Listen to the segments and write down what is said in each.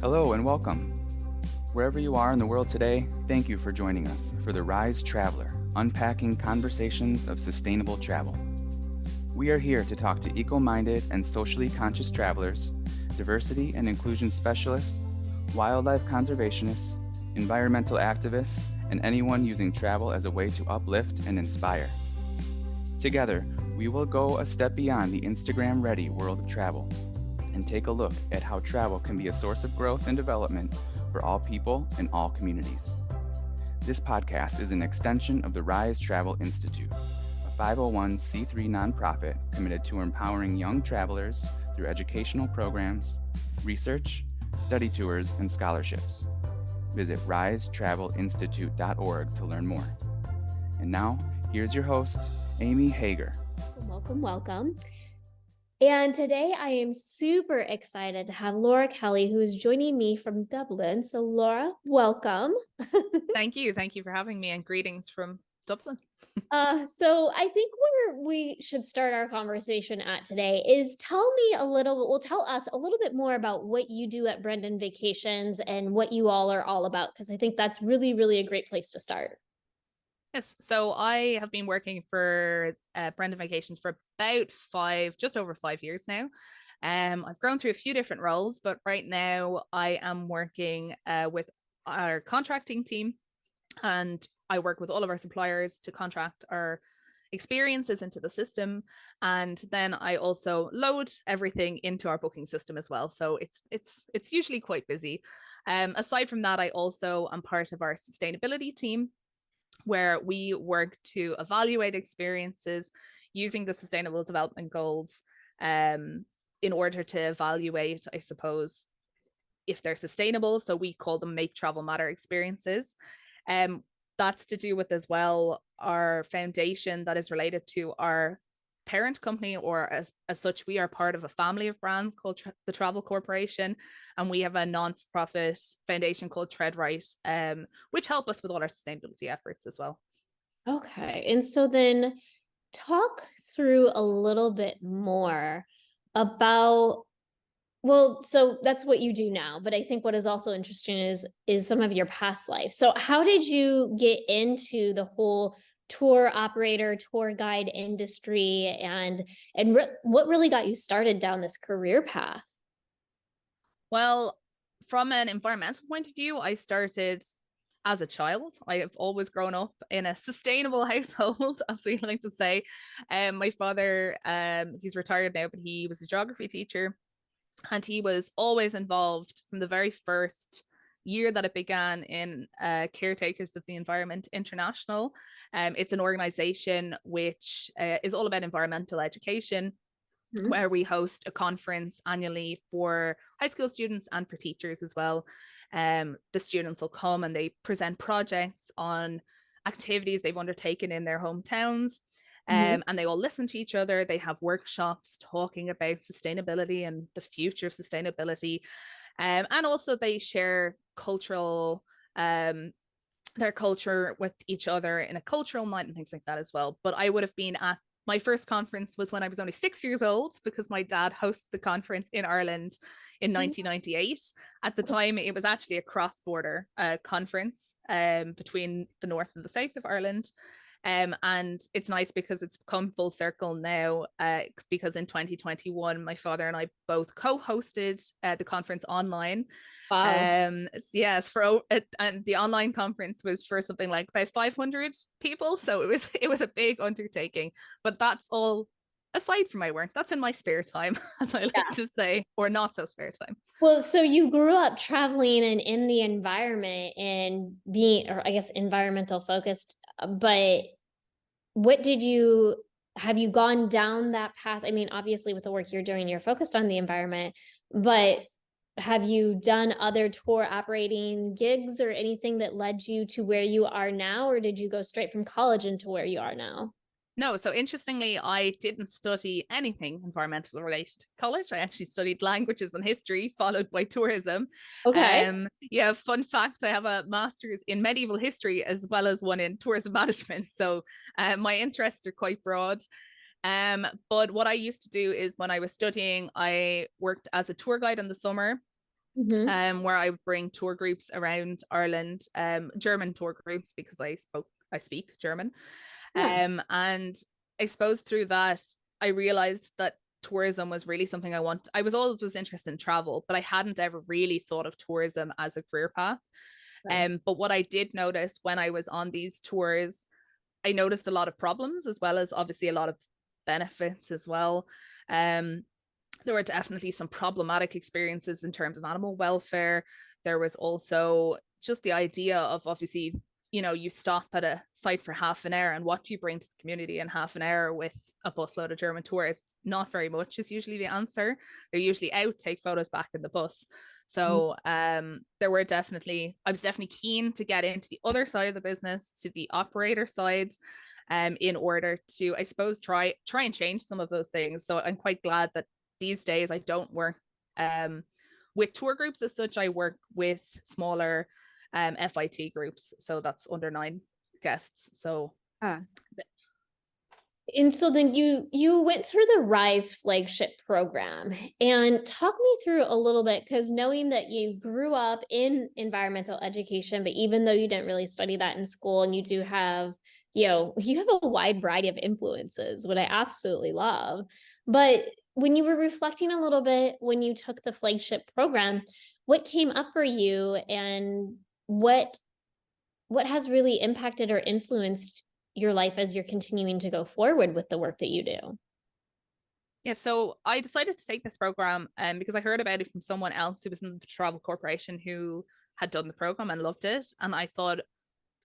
Hello and welcome. Wherever you are in the world today, thank you for joining us for the RISE Traveler, unpacking conversations of sustainable travel. We are here to talk to eco-minded and socially conscious travelers, diversity and inclusion specialists, wildlife conservationists, environmental activists, and anyone using travel as a way to uplift and inspire. Together, we will go a step beyond the Instagram-ready world of travel and take a look at how travel can be a source of growth and development for all people and all communities. This podcast is an extension of the RISE Travel Institute, a 501c3 nonprofit committed to empowering young travelers through educational programs, research, study tours, and scholarships. Visit risetravelinstitute.org to learn more. And now, here's your host, Amy Hager. Welcome. And today I am super excited to have Laura Kelly, who is joining me from Dublin. So Laura, welcome. Thank you. Thank you for having me, and greetings from Dublin. So I think where we should start our conversation at today is tell us a little bit more about what you do at Brendan Vacations and what you all are all about, because I think that's really, really a great place to start. Yes, so I have been working for Brendan Vacations for about just over 5 years now. I've grown through a few different roles, but right now I am working with our contracting team, and I work with all of our suppliers to contract our experiences into the system, and then I also load everything into our booking system as well. So it's usually quite busy. Aside from that, I also am part of our sustainability team, where we work to evaluate experiences using the Sustainable Development Goals in order to evaluate, I suppose, if they're sustainable. So we call them Make Travel Matter experiences. That's to do with as well our foundation that is related to our parent company, or as such, we are part of a family of brands called the Travel Corporation, and we have a non-profit foundation called Tread Right, which help us with all our sustainability efforts as well. Okay. And so then talk through a little bit more about, well, so that's what you do now, but I think what is also interesting is some of your past life. So how did you get into the whole tour operator, tour guide industry, and what really got you started down this career path? Well, from an environmental point of view, I started as a child. I have always grown up in a sustainable household, as we like to say. My father, he's retired now, but he was a geography teacher, and he was always involved from the very first year that it began in Caretakers of the Environment International. It's an organization which is all about environmental education, where we host a conference annually for high school students and for teachers as well. The students will come and they present projects on activities they've undertaken in their hometowns. And they all listen to each other. They have workshops talking about sustainability and the future of sustainability. And also they share their culture with each other in a cultural night and things like that as well. But I would have been at my first conference was when I was only 6 years old, because my dad hosted the conference in Ireland in 1998. At the time, it was actually a cross-border conference between the north and the south of Ireland. And it's nice because it's come full circle now, because in 2021, my father and I both co-hosted the conference online. Wow. Yes, and the online conference was for something like about 500 people, so it was a big undertaking. But that's all aside from my work. That's in my spare time, as I like to say, or not so spare time. Well, so you grew up traveling and in the environment and being, or I guess, environmental focused, but have you gone down that path? I mean, obviously with the work you're doing, you're focused on the environment, but have you done other tour operating gigs or anything that led you to where you are now, or did you go straight from college into where you are now? No, so interestingly, I didn't study anything environmental related in college. I actually studied languages and history, followed by tourism. Okay. Yeah, fun fact, I have a master's in medieval history as well as one in tourism management. So my interests are quite broad. But what I used to do is when I was studying, I worked as a tour guide in the summer. Mm-hmm. where I would bring tour groups around Ireland, German tour groups, because I speak German. Yeah. And I suppose through that, I realized that tourism was really something I was always interested in travel, but I hadn't ever really thought of tourism as a career path. Yeah. But what I did notice when I was on these tours, I noticed a lot of problems as well as obviously a lot of benefits as well. Um, there were definitely some problematic experiences in terms of animal welfare. There was also just the idea of obviously, you stop at a site for half an hour, and what do you bring to the community in half an hour with a busload of German tourists? Not very much is usually the answer. They're usually out, take photos back in the bus. So I was definitely keen to get into the other side of the business, to the operator side, in order to, I suppose, try and change some of those things. So I'm quite glad that these days I don't work with tour groups as such. I work with smaller FIT groups, so that's under 9 guests. So And so then you went through the RISE Flagship Program, and talk me through a little bit, because knowing that you grew up in environmental education, but even though you didn't really study that in school, and you do have, you have a wide variety of influences, what I absolutely love. But when you were reflecting a little bit, when you took the flagship program, what came up for you, and what has really impacted or influenced your life as you're continuing to go forward with the work that you do? yeah, so I decided to take this program because I heard about it from someone else who was in the travel corporation who had done the program and loved it. And I thought,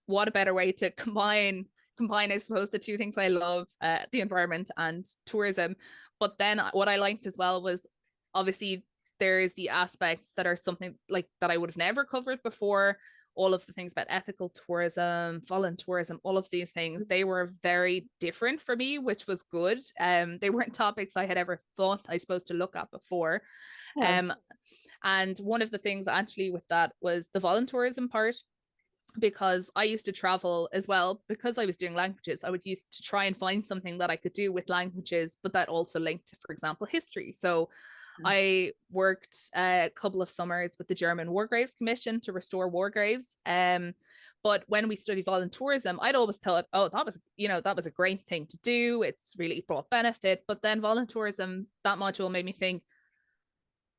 what a better way to combine, I suppose, the two things I love, the environment and tourism. But then what I liked as well was obviously there's the aspects that are something like that I would have never covered before. All of the things about ethical tourism, voluntourism, all of these things, they were very different for me, which was good. They weren't topics I had ever thought, I suppose, to look at before. Yeah. And one of the things actually with that was the voluntourism part, because I used to travel as well. Because I was doing languages, I would used to try and find something that I could do with languages, but that also linked to, for example, history. So I worked a couple of summers with the German War Graves Commission to restore war graves. But when we studied voluntourism, I'd always thought, oh, that was a great thing to do. It's really brought benefit. But then voluntourism, that module made me think,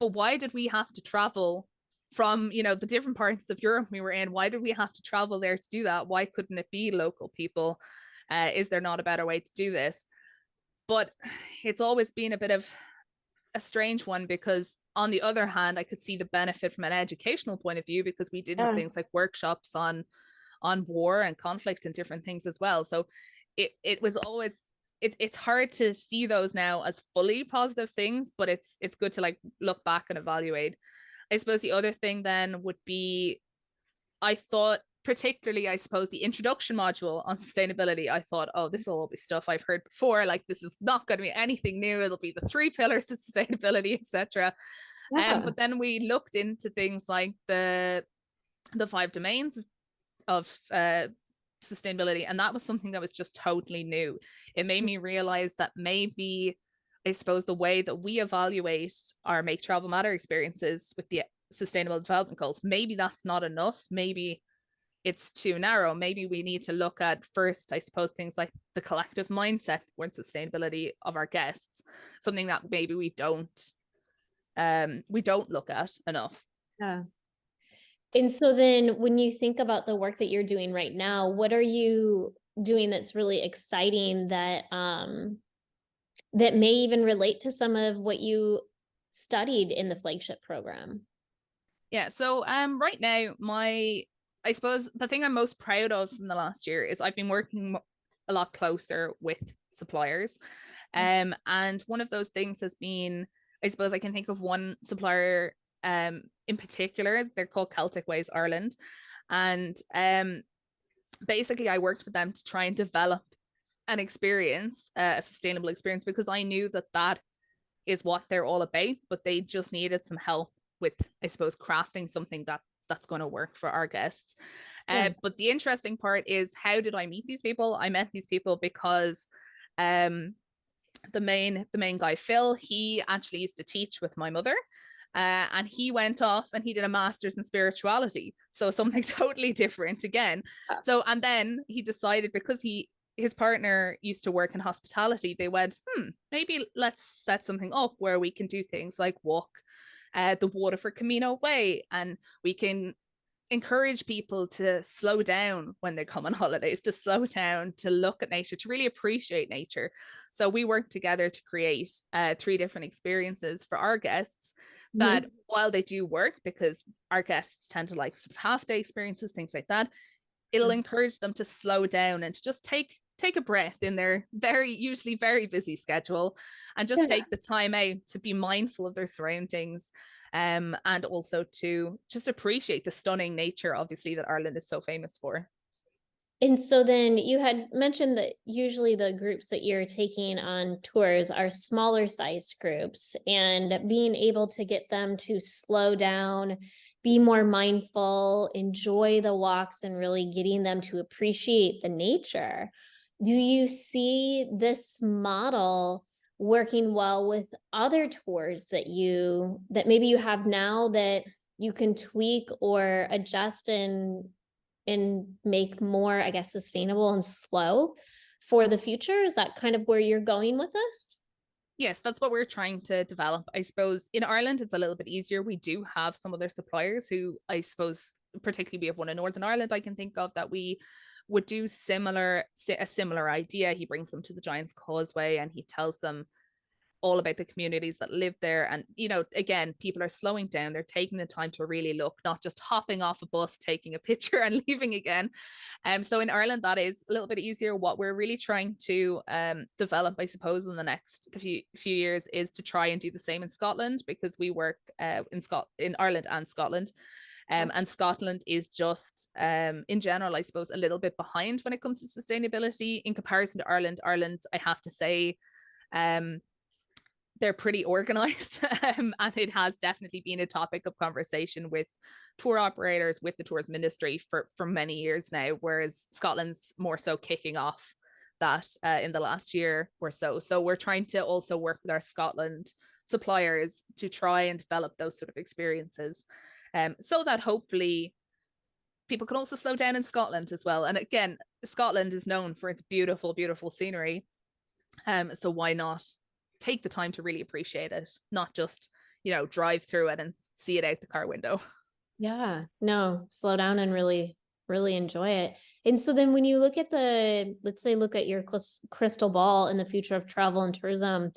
but why did we have to travel from, the different parts of Europe we were in? Why did we have to travel there to do that? Why couldn't it be local people? Is there not a better way to do this? But it's always been a bit of a strange one, because on the other hand, I could see the benefit from an educational point of view, because we did have things like workshops on war and conflict and different things as well. So it was always, it's hard to see those now as fully positive things, but it's good to like look back and evaluate. I suppose the other thing then would be, I thought, particularly, I suppose, the introduction module on sustainability, I thought, oh, this will all be stuff I've heard before. Like, this is not going to be anything new. It'll be the 3 pillars of sustainability, etc. But then we looked into things like the 5 domains of sustainability, and that was something that was just totally new. It made me realize that maybe, I suppose, the way that we evaluate our Make Travel Matter experiences with the sustainable development goals, maybe that's not enough. Maybe it's too narrow. Maybe we need to look at first, I suppose, things like the collective mindset and sustainability of our guests, something that maybe we don't look at enough. Yeah. And so then when you think about the work that you're doing right now, what are you doing that's really exciting that that may even relate to some of what you studied in the flagship program? Yeah, so right now, I suppose the thing I'm most proud of from the last year is I've been working a lot closer with suppliers. And one of those things has been, I suppose I can think of one supplier in particular. They're called Celtic Ways Ireland. And basically I worked with them to try and develop an experience, a sustainable experience, because I knew that is what they're all about, but they just needed some help with, I suppose, crafting something that's going to work for our guests. But the interesting part is, how did I meet these people? I met these people because the main guy, Phil, he actually used to teach with my mother. and he went off and he did a master's in spirituality. So something totally different again. So, and then he decided, because his partner used to work in hospitality, they went, maybe let's set something up where we can do things like walk the Waterford Camino Way, and we can encourage people to slow down when they come on holidays, to slow down, to look at nature, to really appreciate nature. So we worked together to create 3 different experiences for our guests that, while they do work, because our guests tend to like sort of half-day experiences, things like that, it'll encourage them to slow down and to just take a breath in their usually very busy schedule, and just take the time out to be mindful of their surroundings, and also to just appreciate the stunning nature, obviously, that Ireland is so famous for. And so then you had mentioned that usually the groups that you're taking on tours are smaller sized groups, and being able to get them to slow down, be more mindful, enjoy the walks, and really getting them to appreciate the nature. Do you see this model working well with other tours that maybe you have now that you can tweak or adjust and make more, I guess, sustainable and slow for the future? Is that kind of where you're going with this? Yes, that's what we're trying to develop. I suppose in Ireland, it's a little bit easier. We do have some other suppliers who, I suppose, particularly we have one in Northern Ireland I can think of, that we would do a similar idea. He brings them to the Giant's Causeway and he tells them all about the communities that live there. And, again, people are slowing down. They're taking the time to really look, not just hopping off a bus, taking a picture and leaving again. So in Ireland, that is a little bit easier. What we're really trying to develop, I suppose, in the next few years is to try and do the same in Scotland, because we work in Ireland and Scotland. And Scotland is just, in general, I suppose, a little bit behind when it comes to sustainability in comparison to Ireland. Ireland, I have to say, they're pretty organized, and it has definitely been a topic of conversation with tour operators, with the tourism industry for many years now, whereas Scotland's more so kicking off that in the last year or so. So we're trying to also work with our Scotland suppliers to try and develop those sort of experiences, so that hopefully people can also slow down in Scotland as well. And again, Scotland is known for its beautiful, beautiful scenery. So why not take the time to really appreciate it, not just, drive through it and see it out the car window. Yeah, no, slow down and really, really enjoy it. And so then when you look at look at your crystal ball in the future of travel and tourism,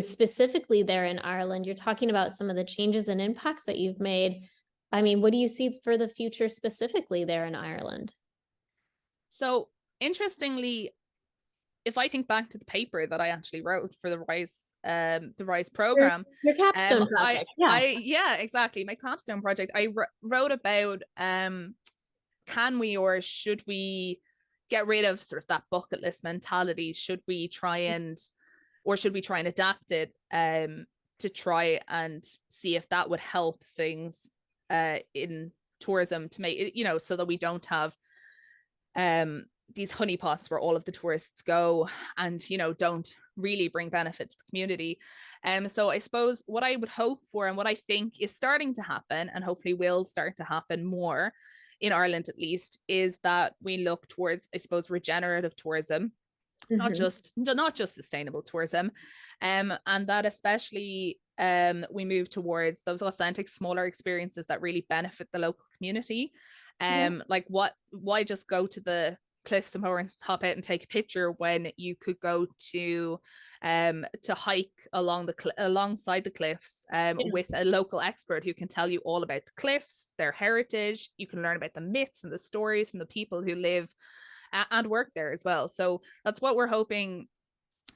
specifically there in Ireland, you're talking about some of the changes and impacts that you've made. I mean, what do you see for the future specifically there in Ireland? So interestingly, if I think back to the paper that I actually wrote for the RISE program, your capstone project, exactly, my capstone project, I wrote about can we or should we get rid of sort of that bucket list mentality? Should we try and adapt it to try and see if that would help things in tourism, to make it, so that we don't have these honeypots where all of the tourists go and, don't really bring benefit to the community. So I suppose what I would hope for, and what I think is starting to happen, and hopefully will start to happen more in Ireland at least, is that we look towards, I suppose, regenerative tourism, not just sustainable tourism, and that especially we move towards those authentic, smaller experiences that really benefit the local community. Like why just go to the cliffs and hop out and take a picture when you could go to hike alongside the cliffs with a local expert who can tell you all about the cliffs, their heritage. You can learn about the myths and the stories from the people who live and work there as well. So that's what we're hoping,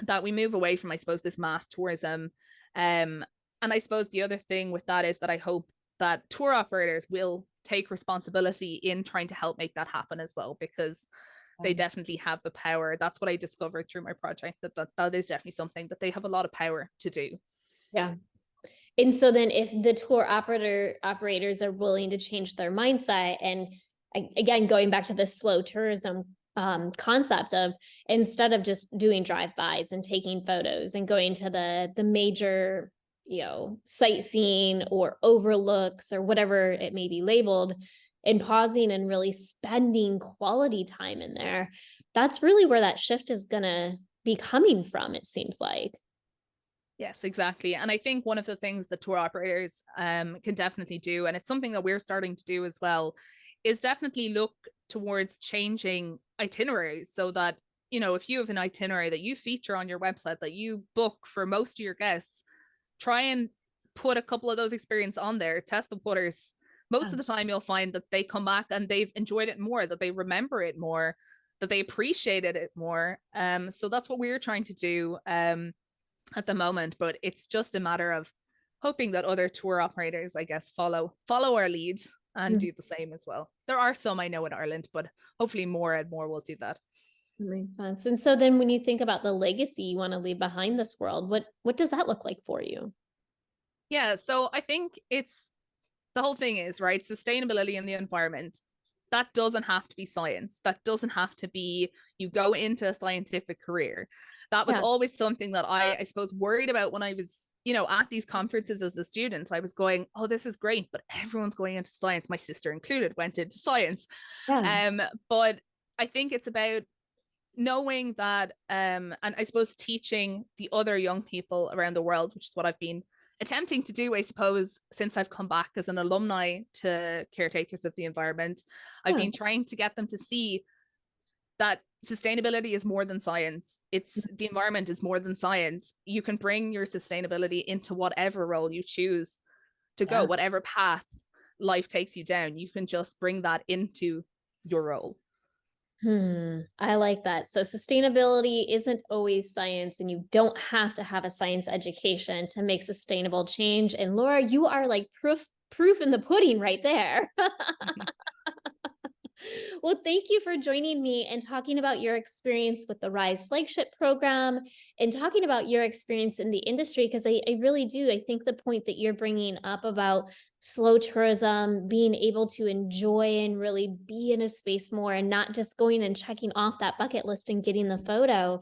that we move away from, I suppose, this mass tourism. And I suppose the other thing with that is that I hope that tour operators will take responsibility in trying to help make that happen as well, because they definitely have the power. That's what I discovered through my project, that is definitely something that they have a lot of power to do. Yeah. And so then if the tour operators are willing to change their mindset, and again, going back to the slow tourism concept of, instead of just doing drive-bys and taking photos and going to the major sightseeing or overlooks or whatever it may be labeled, and pausing and really spending quality time in there. That's really where that shift is going to be coming from, it seems like. Yes, exactly. And I think one of the things that tour operators can definitely do, and it's something that we're starting to do as well, is definitely look towards changing itineraries so that, if you have an itinerary that you feature on your website, that you book for most of your guests, try and put a couple of those experiences on there, test the waters. Most of the time you'll find that they come back and they've enjoyed it more, that they remember it more, that they appreciated it more. So that's what we're trying to do at the moment, but it's just a matter of hoping that other tour operators, I guess, follow our lead and do the same as well. There are some I know in Ireland, but hopefully more and more will do that. That makes sense. And so then when you think about the legacy you want to leave behind this world, what does that look like for you? Yeah, so I think the whole thing is, right, sustainability in the environment. That doesn't have to be science. That doesn't have to be you go into a scientific career. That was always something that I suppose worried about when I was, at these conferences as a student. I was going, oh, this is great, but everyone's going into science. My sister included went into science. But I think it's about knowing that, and I suppose teaching the other young people around the world, which is what I've been attempting to do, I suppose, since I've come back as an alumni to Caretakers of the Environment. I've been trying to get them to see that sustainability is more than science. The environment is more than science. You can bring your sustainability into whatever role you choose to go, whatever path life takes you down. You can just bring that into your role. I like that. So sustainability isn't always science, and you don't have to have a science education to make sustainable change. And Laura, you are like proof in the pudding right there. Well, thank you for joining me and talking about your experience with the RISE Flagship Program and talking about your experience in the industry, because I really do. I think the point that you're bringing up about slow tourism, being able to enjoy and really be in a space more and not just going and checking off that bucket list and getting the photo.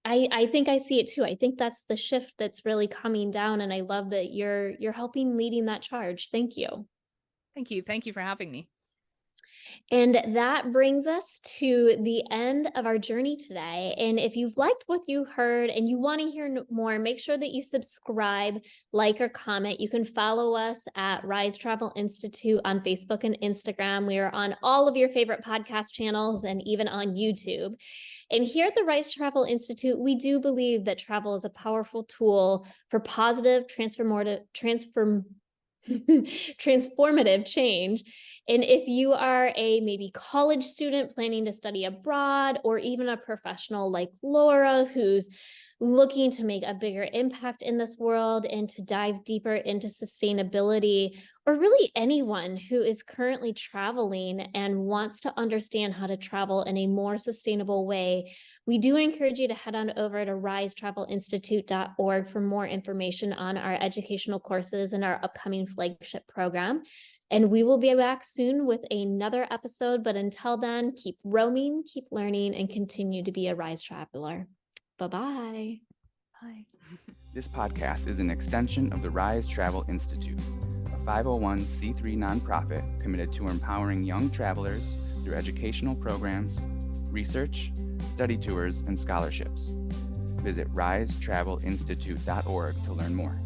I think I see it too. I think that's the shift that's really coming down. And I love that you're helping leading that charge. Thank you. Thank you. Thank you for having me. And that brings us to the end of our journey today. And if you've liked what you heard and you want to hear more, make sure that you subscribe, like, or comment. You can follow us at RISE Travel Institute on Facebook and Instagram. We are on all of your favorite podcast channels and even on YouTube. And here at the RISE Travel Institute, we do believe that travel is a powerful tool for positive, transformative change. And if you are a maybe college student planning to study abroad, or even a professional like Laura who's looking to make a bigger impact in this world and to dive deeper into sustainability, or really anyone who is currently traveling and wants to understand how to travel in a more sustainable way, we do encourage you to head on over to risetravelinstitute.org for more information on our educational courses and our upcoming flagship program. And we will be back soon with another episode. But until then, keep roaming, keep learning, and continue to be a RISE traveler. Bye-bye. Bye. This podcast is an extension of the RISE Travel Institute, a 501c3 nonprofit committed to empowering young travelers through educational programs, research, study tours, and scholarships. Visit risetravelinstitute.org to learn more.